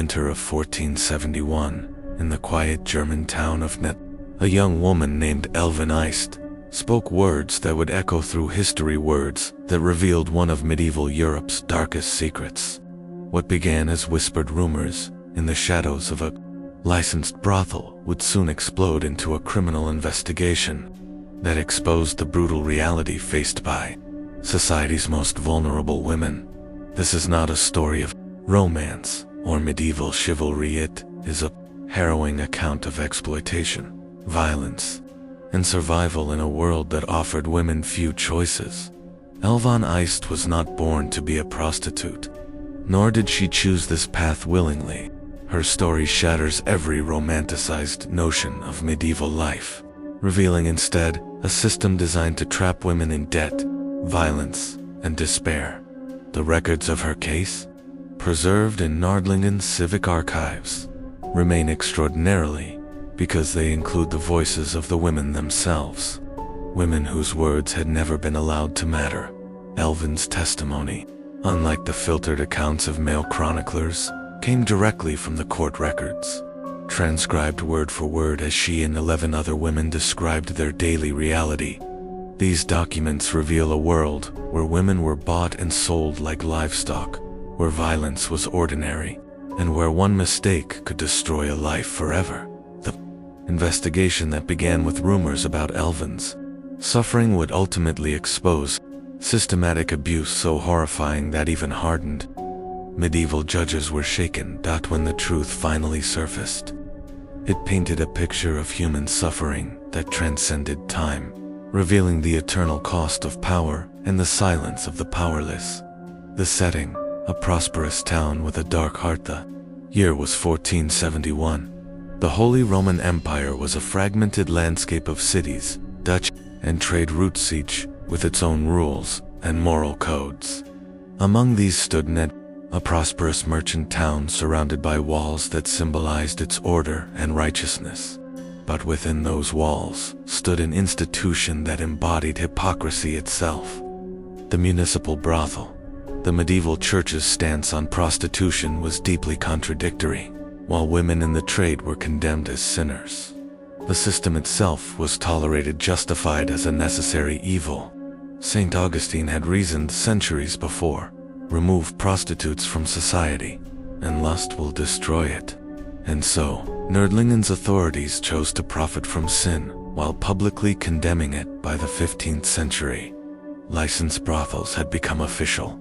winter of 1471, in the quiet German town of Net, a young woman named Eystett spoke words that would echo through history, words that revealed one of medieval Europe's darkest secrets. What began as whispered rumors in the shadows of a licensed brothel would soon explode into a criminal investigation that exposed the brutal reality faced by society's most vulnerable women. This is not a story of romance or medieval chivalry. It is a harrowing account of exploitation, violence, and survival in a world that offered women few choices. Eystett was not born to be a prostitute, nor did she choose this path willingly. Her story shatters every romanticized notion of medieval life, revealing instead a system designed to trap women in debt, violence, and despair. The records of her case, preserved in Nördlingen's civic archives, remain extraordinarily because they include the voices of the women themselves, women whose words had never been allowed to matter. Elvin's testimony, unlike the filtered accounts of male chroniclers, came directly from the court records, transcribed word for word as she and 11 other women described their daily reality. These documents reveal a world where women were bought and sold like livestock, where violence was ordinary, and where one mistake could destroy a life forever. The investigation that began with rumors about Elvin's suffering would ultimately expose systematic abuse so horrifying that even hardened medieval judges were shaken. When the truth finally surfaced, it painted a picture of human suffering that transcended time, revealing the eternal cost of power and the silence of the powerless. The setting, a prosperous town with a dark heart. The year was 1471. The Holy Roman Empire was a fragmented landscape of cities, Dutch, and trade routes, each with its own rules and moral codes. Among these stood Net, a prosperous merchant town surrounded by walls that symbolized its order and righteousness. But within those walls stood an institution that embodied hypocrisy itself: the municipal brothel. The medieval church's stance on prostitution was deeply contradictory. While women in the trade were condemned as sinners, the system itself was tolerated, justified as a necessary evil. St. Augustine had reasoned centuries before, remove prostitutes from society, and lust will destroy it. And so, Nördlingen's authorities chose to profit from sin while publicly condemning it. By the 15th century, licensed brothels had become official.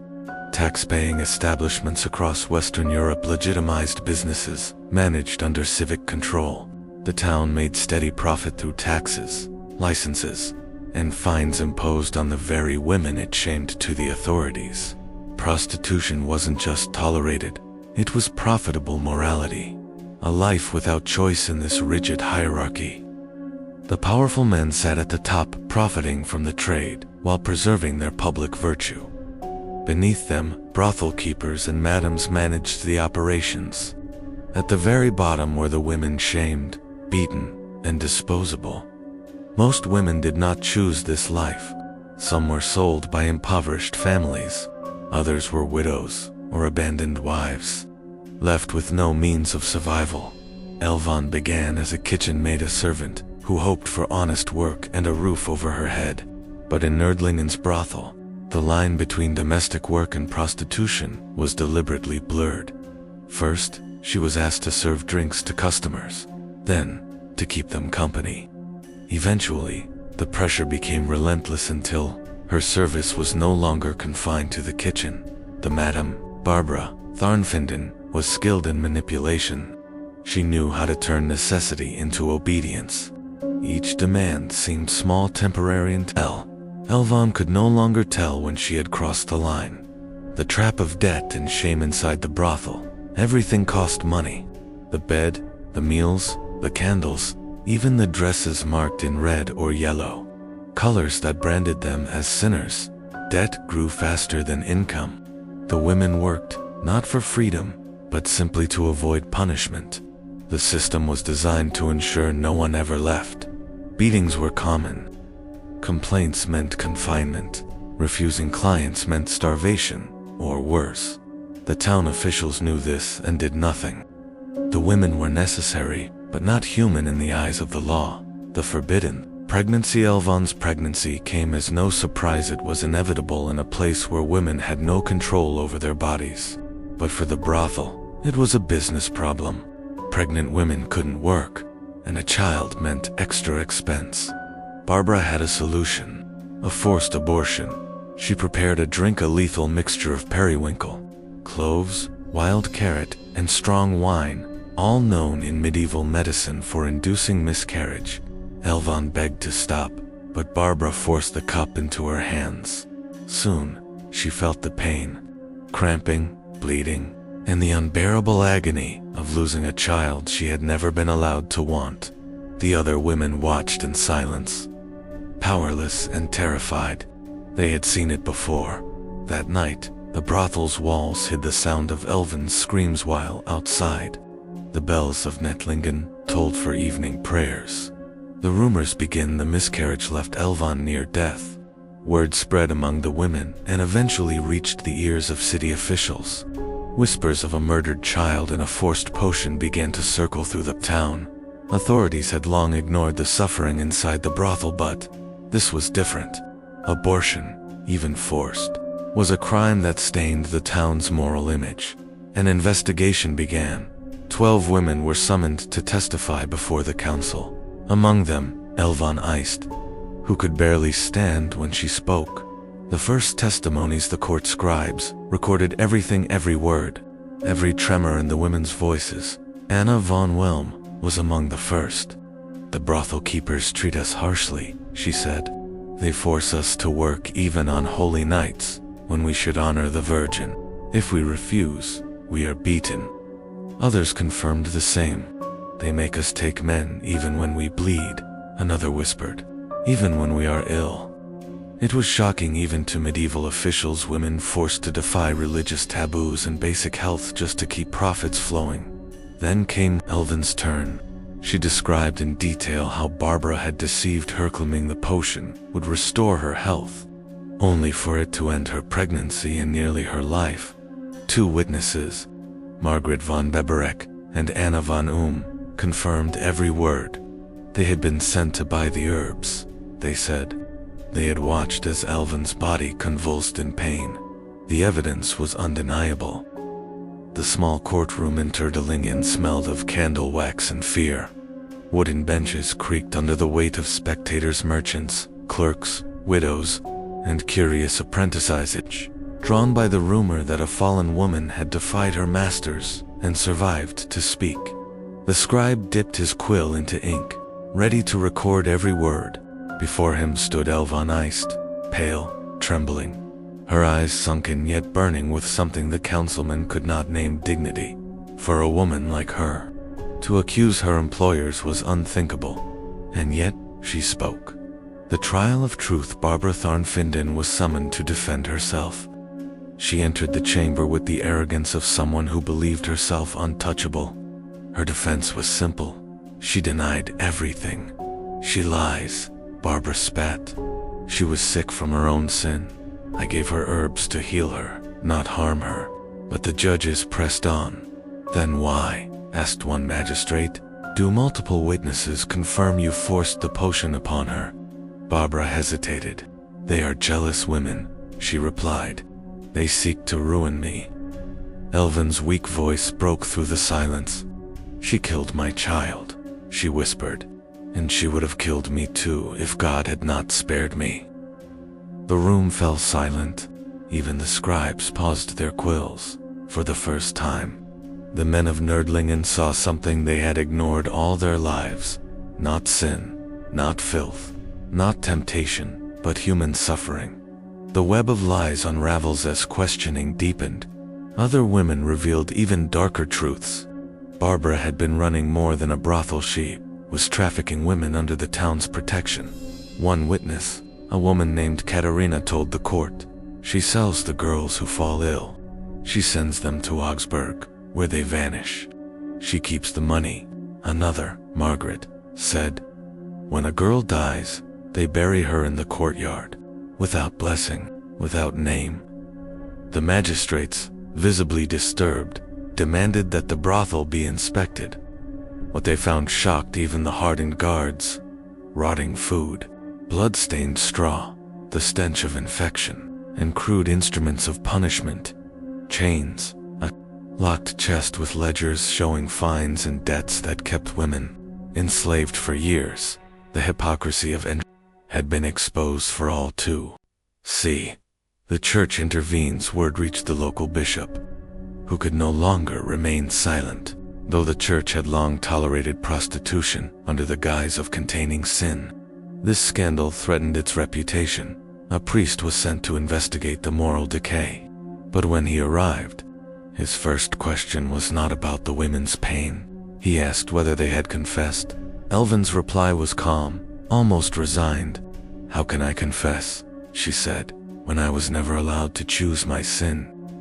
Tax-paying establishments across Western Europe legitimized businesses managed under civic control. The town made steady profit through taxes, licenses, and fines imposed on the very women it shamed to the authorities. Prostitution wasn't just tolerated, it was profitable morality, a life without choice in this rigid hierarchy. The powerful men sat at the top, profiting from the trade while preserving their public virtue. Beneath them, brothel keepers and madams managed the operations. At the very bottom were the women, shamed, beaten, and disposable. Most women did not choose this life. Some were sold by impoverished families. Others were widows or abandoned wives, left with no means of survival. Elvan began as a kitchen maid, a servant who hoped for honest work and a roof over her head. But in Nördlingen's brothel, the line between domestic work and prostitution was deliberately blurred. First, she was asked to serve drinks to customers, then to keep them company. Eventually, the pressure became relentless until her service was no longer confined to the kitchen. The Madame, Barbara Tharnfinden, was skilled in manipulation. She knew how to turn necessity into obedience. Each demand seemed small, temporary, until Elvan could no longer tell when she had crossed the line. The trap of debt and shame inside the brothel. Everything cost money. The bed, the meals, the candles, even the dresses marked in red or yellow, colors that branded them as sinners. Debt grew faster than income. The women worked, not for freedom, but simply to avoid punishment. The system was designed to ensure no one ever left. Beatings were common. Complaints meant confinement. Refusing clients meant starvation, or worse. The town officials knew this and did nothing. The women were necessary, but not human in the eyes of the law. The forbidden pregnancy. Elvan's pregnancy came as no surprise. It was inevitable in a place where women had no control over their bodies. But for the brothel, it was a business problem. Pregnant women couldn't work, and a child meant extra expense. Barbara had a solution: a forced abortion. She prepared a lethal mixture of periwinkle, cloves, wild carrot, and strong wine, all known in medieval medicine for inducing miscarriage. Elvan begged to stop, but Barbara forced the cup into her hands. Soon, she felt the pain, cramping, bleeding, and the unbearable agony of losing a child she had never been allowed to want. The other women watched in silence, powerless and terrified. They had seen it before. That night, the brothel's walls hid the sound of Elvan's screams while outside, the bells of Nettlingen tolled for evening prayers. The rumors began. The miscarriage left Elvan near death. Word spread among the women and eventually reached the ears of city officials. Whispers of a murdered child and a forced potion began to circle through the town. Authorities had long ignored the suffering inside the brothel, but this was different. Abortion, even forced, was a crime that stained the town's moral image. An investigation began. 12 women were summoned to testify before the council. Among them, Elvan Eystett, who could barely stand when she spoke. The first testimonies, the court scribes recorded everything, every word, every tremor in the women's voices. Anna von Wilm was among the first. "The brothel keepers treat us harshly," she said. "They force us to work even on holy nights, when we should honor the Virgin. If we refuse, we are beaten." Others confirmed the same. "They make us take men even when we bleed," another whispered, "even when we are ill." It was shocking even to medieval officials, women forced to defy religious taboos and basic health just to keep profits flowing. Then came Elvan's turn. She described in detail how Barbara had deceived her, claiming the potion would restore her health, only for it to end her pregnancy and nearly her life. 2 witnesses, Margaret von Beberek and Anna von confirmed every word. They had been sent to buy the herbs, they said. They had watched as Elvan's body convulsed in pain. The evidence was undeniable. The small courtroom in Terdelingen smelled of candle wax and fear. Wooden benches creaked under the weight of spectators, merchants, clerks, widows, and curious apprentices, drawn by the rumor that a fallen woman had defied her masters and survived to speak. The scribe dipped his quill into ink, ready to record every word. Before him stood Elvan Eystett, pale, trembling, her eyes sunken yet burning with something the councilman could not name: dignity. For a woman like her, to accuse her employers was unthinkable, and yet she spoke. The trial of truth. Barbara Thornfinden was summoned to defend herself. She entered the chamber with the arrogance of someone who believed herself untouchable. Her defense was simple. She denied everything. "She lies," Barbara spat. "She was sick from her own sin. I gave her herbs to heal her, not harm her." But the judges pressed on. "Then why?" asked one magistrate. "Do multiple witnesses confirm you forced the potion upon her?" Barbara hesitated. "They are jealous women," she replied. "They seek to ruin me." Elvan's weak voice broke through the silence. "She killed my child," she whispered. "And she would have killed me too if God had not spared me." The room fell silent. Even the scribes paused their quills. For the first time, the men of Nördlingen saw something they had ignored all their lives. Not sin, not filth, not temptation, but human suffering. The web of lies unravels as questioning deepened. Other women revealed even darker truths. Barbara had been running more than a brothel. She was trafficking women under the town's protection. One witness, a woman named Katarina, told the court, "She sells the girls who fall ill. She sends them to Augsburg, where they vanish. She keeps the money." Another, Margaret, said, "When a girl dies, they bury her in the courtyard, without blessing, without name." The magistrates, visibly disturbed, demanded that the brothel be inspected. What they found shocked even the hardened guards: rotting food, blood-stained straw, the stench of infection, and crude instruments of punishment: chains, a locked chest with ledgers showing fines and debts that kept women enslaved for years. The hypocrisy of had been exposed for all to see. The church intervenes. Word reached the local bishop, who could no longer remain silent. Though the church had long tolerated prostitution under the guise of containing sin, this scandal threatened its reputation. A priest was sent to investigate the moral decay. But when he arrived, his first question was not about the women's pain. He asked whether they had confessed. Elvin's reply was calm, almost resigned. "How can I confess," she said, "when I was never allowed to choose my sin?"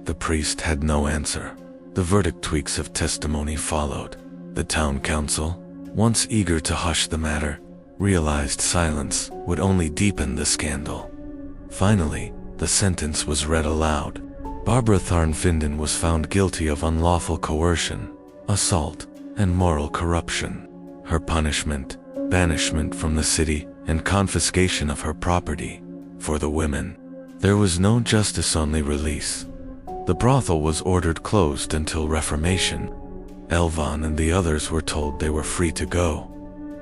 The priest had no answer. The verdict weeks of testimony followed. The town council, once eager to hush the matter, realized silence would only deepen the scandal. Finally, the sentence was read aloud. Barbara Tharnfinden was found guilty of unlawful coercion, assault, and moral corruption. Her punishment: banishment from the city and confiscation of her property. For the women, there was no justice, only release. The brothel was ordered closed until Reformation. Elvan and the others were told they were free to go.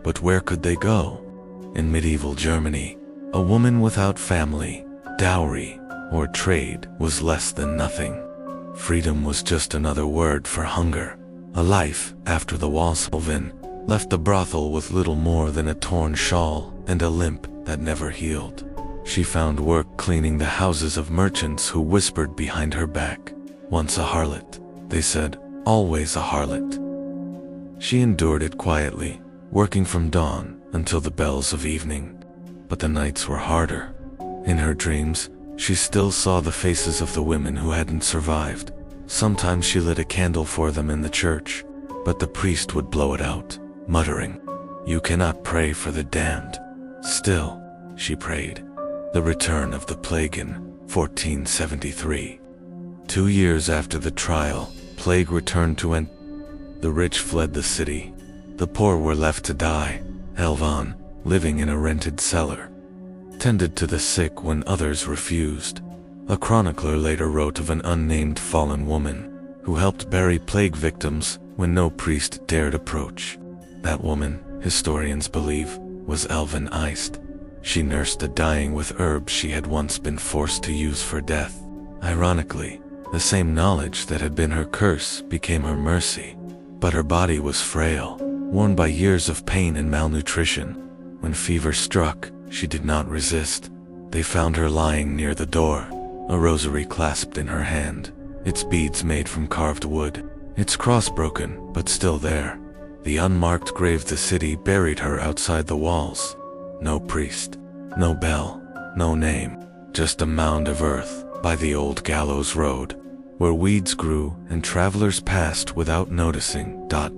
But where could they go? In medieval Germany, a woman without family, dowry, or trade was less than nothing. Freedom was just another word for hunger. A life after the Walshelven left the brothel with little more than a torn shawl and a limp that never healed. She found work cleaning the houses of merchants who whispered behind her back, "Once a harlot," they said, "always a harlot." She endured it quietly, working from dawn until the bells of evening. But the nights were harder. In her dreams, she still saw the faces of the women who hadn't survived. Sometimes she lit a candle for them in the church, but the priest would blow it out, muttering, "You cannot pray for the damned." Still, she prayed. The return of the plague in 1473. 2 years after the trial, plague returned to the rich fled the city. The poor were left to die. Elvan, living in a rented cellar, tended to the sick when others refused. A chronicler later wrote of an unnamed fallen woman who helped bury plague victims when no priest dared approach. That woman, historians believe, was Elvin Eystett. She nursed the dying with herbs she had once been forced to use for death. Ironically, the same knowledge that had been her curse became her mercy. But her body was frail, worn by years of pain and malnutrition. When fever struck, she did not resist. They found her lying near the door, a rosary clasped in her hand, its beads made from carved wood, its cross broken, but still there. The unmarked grave the city buried her outside the walls. No priest, no bell, no name, just a mound of earth by the old gallows road, where weeds grew and travelers passed without noticing.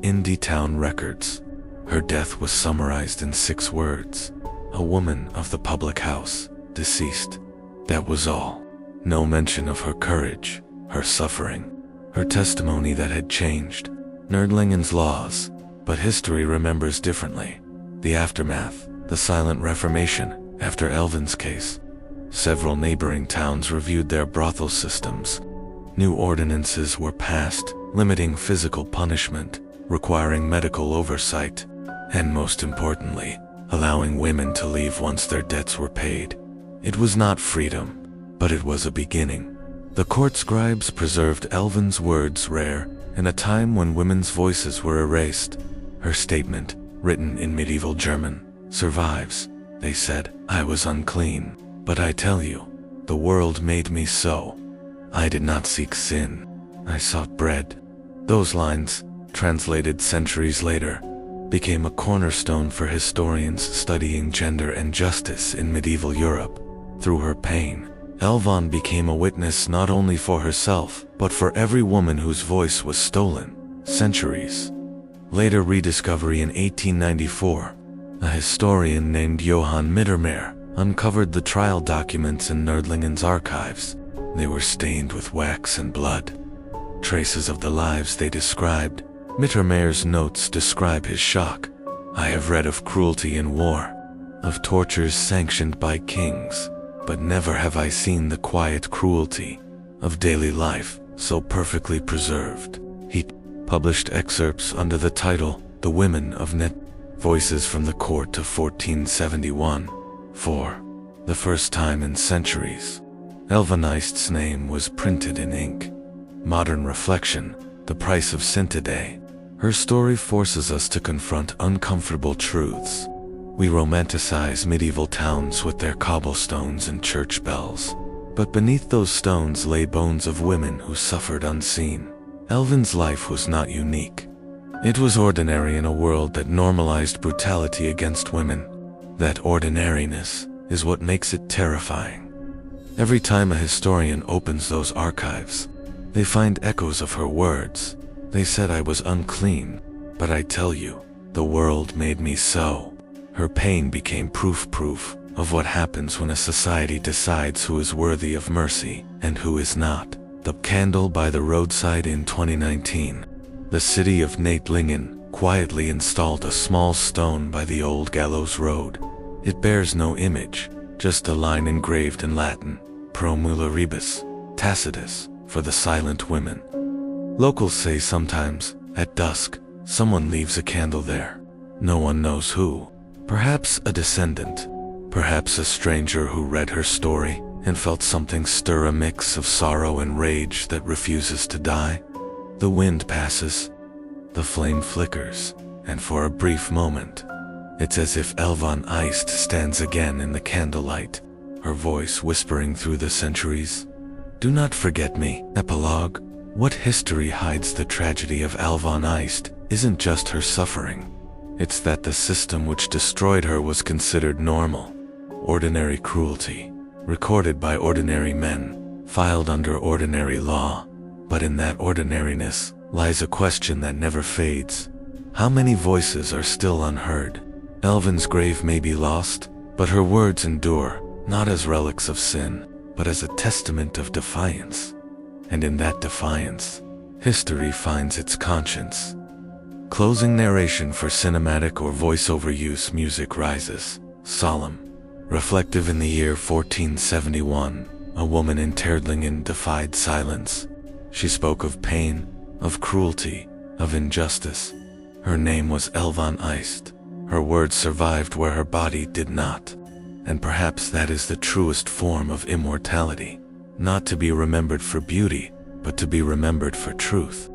Indie Town records. Her death was summarized in 6 words: a woman of the public house, deceased. That was all. No mention of her courage, her suffering, her testimony that had changed Nördlingen's laws. But history remembers differently. The aftermath, the silent Reformation after Elvin's case. Several neighboring towns reviewed their brothel systems. New ordinances were passed, limiting physical punishment, requiring medical oversight, and most importantly, allowing women to leave once their debts were paid. It was not freedom, but it was a beginning. The court scribes preserved Elvin's words rare in a time when women's voices were erased. Her statement, written in medieval German, survives. They said, "I was unclean, but I tell you, the world made me so. I did not seek sin, I sought bread." Those lines, translated centuries later, became a cornerstone for historians studying gender and justice in medieval Europe. Through her pain, Elvan became a witness not only for herself, but for every woman whose voice was stolen. Centuries later, rediscovery in 1894, a historian named Johann Mittermeier uncovered the trial documents in Nördlingen's archives. They were stained with wax and blood. traces of the lives they described. Mittermeier's notes describe his shock. I have read of cruelty in war, of tortures sanctioned by kings, but never have I seen the quiet cruelty of daily life so perfectly preserved. He published excerpts under the title The Women of Net, Voices from the Court of 1471. For the first time in centuries, Elvan Eyst's name was printed in ink. Modern reflection, the price of sin today. Her story forces us to confront uncomfortable truths. We romanticize medieval towns with their cobblestones and church bells, but beneath those stones lay bones of women who suffered unseen. Elvan's life was not unique. It was ordinary in a world that normalized brutality against women. That ordinariness is what makes it terrifying. Every time a historian opens those archives, they find echoes of her words. They said I was unclean, but I tell you, the world made me so. Her pain became proof of what happens when a society decides who is worthy of mercy and who is not. The candle by the roadside. In 2019, the city of Nördlingen quietly installed a small stone by the old gallows road. It bears no image, just a line engraved in Latin, Pro mulieribus, Tacitus, for the silent women. Locals say sometimes, at dusk, someone leaves a candle there. No one knows who. Perhaps a descendant, perhaps a stranger who read her story and felt something stir, a mix of sorrow and rage that refuses to die. The wind passes, the flame flickers, and for a brief moment, it's as if Elvan Eyst stands again in the candlelight, her voice whispering through the centuries. Do not forget me. Epilogue. What history hides the tragedy of Elvan Eyst isn't just her suffering. It's that the system which destroyed her was considered normal. Ordinary cruelty, recorded by ordinary men, filed under ordinary law. But in that ordinariness lies a question that never fades. How many voices are still unheard? Elvan's grave may be lost, but her words endure, not as relics of sin, but as a testament of defiance. And in that defiance, history finds its conscience. Closing narration for cinematic or voiceover use. Music rises, solemn, reflective. In the year 1471, a woman in Nördlingen defied silence. She spoke of pain, of cruelty, of injustice. Her name was Elvan Eyst. Her words survived where her body did not. And perhaps that is the truest form of immortality. Not to be remembered for beauty, but to be remembered for truth.